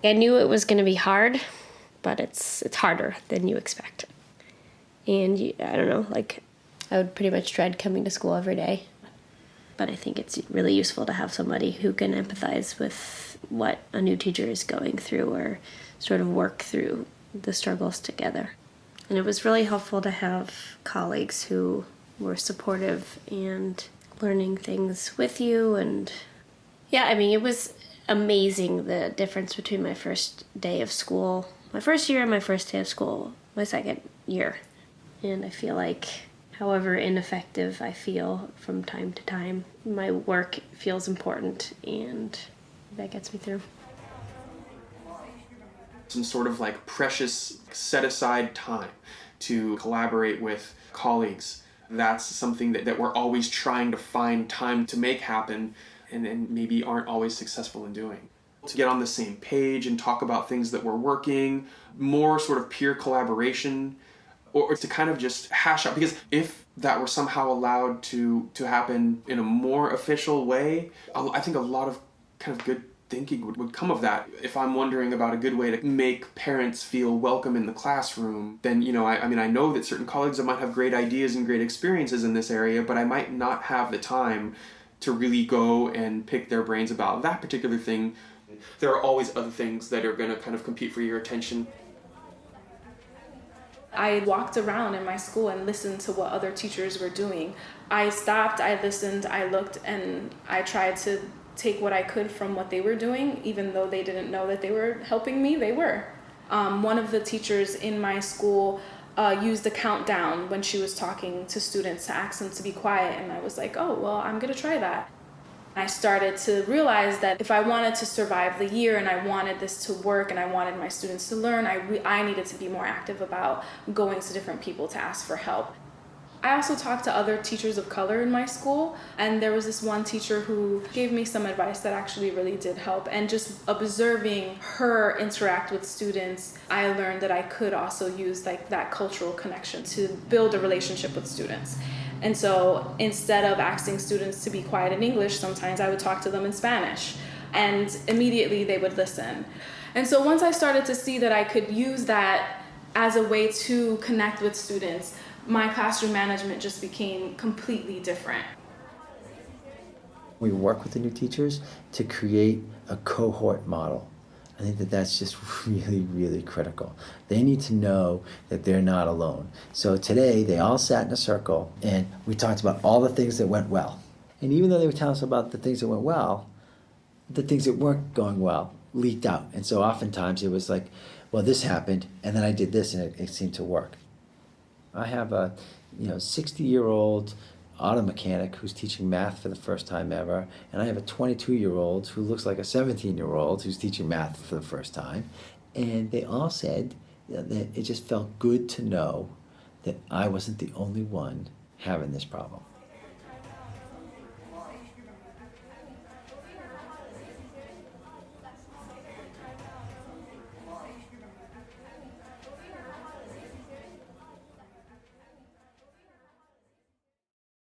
I knew it was going to be hard, but it's harder than you expect. And I don't know, like I would pretty much dread coming to school every day. But I think it's really useful to have somebody who can empathize with what a new teacher is going through or sort of work through the struggles together. And it was really helpful to have colleagues who were supportive and learning things with you. And yeah, I mean, it was amazing the difference between my first day of school, my first year and my first day of school, my second year. And I feel like however ineffective I feel from time to time, my work feels important and that gets me through. Some sort of like precious set aside time to collaborate with colleagues. That's something that we're always trying to find time to make happen and maybe aren't always successful in doing. To get on the same page and talk about things that were working, more sort of peer collaboration, or to kind of just hash out, because if that were somehow allowed to happen in a more official way, I think a lot of kind of good thinking would come of that. If I'm wondering about a good way to make parents feel welcome in the classroom, then, I mean, I know that certain colleagues that might have great ideas and great experiences in this area, but I might not have the time to really go and pick their brains about that particular thing. There are always other things that are going to kind of compete for your attention. I walked around in my school and listened to what other teachers were doing. I stopped, I listened, I looked, and I tried to take what I could from what they were doing, even though they didn't know that they were helping me, they were. One of the teachers in my school used a countdown when she was talking to students to ask them to be quiet, and I was like, oh, well, I'm gonna try that. I started to realize that if I wanted to survive the year and I wanted this to work and I wanted my students to learn, I needed to be more active about going to different people to ask for help. I also talked to other teachers of color in my school, and there was this one teacher who gave me some advice that actually really did help. And just observing her interact with students, I learned that I could also use like that cultural connection to build a relationship with students. And so instead of asking students to be quiet in English, sometimes I would talk to them in Spanish, and immediately they would listen. And so once I started to see that I could use that as a way to connect with students, my classroom management just became completely different. We work with the new teachers to create a cohort model. I think that that's just really, really critical. They need to know that they're not alone. So today, they all sat in a circle and we talked about all the things that went well. And even though they were telling us about the things that went well, the things that weren't going well leaked out. And so oftentimes it was like, well, this happened, and then I did this, and it seemed to work. I have a 60-year-old auto mechanic who's teaching math for the first time ever, and I have a 22-year-old who looks like a 17-year-old who's teaching math for the first time. And they all said that it just felt good to know that I wasn't the only one having this problem.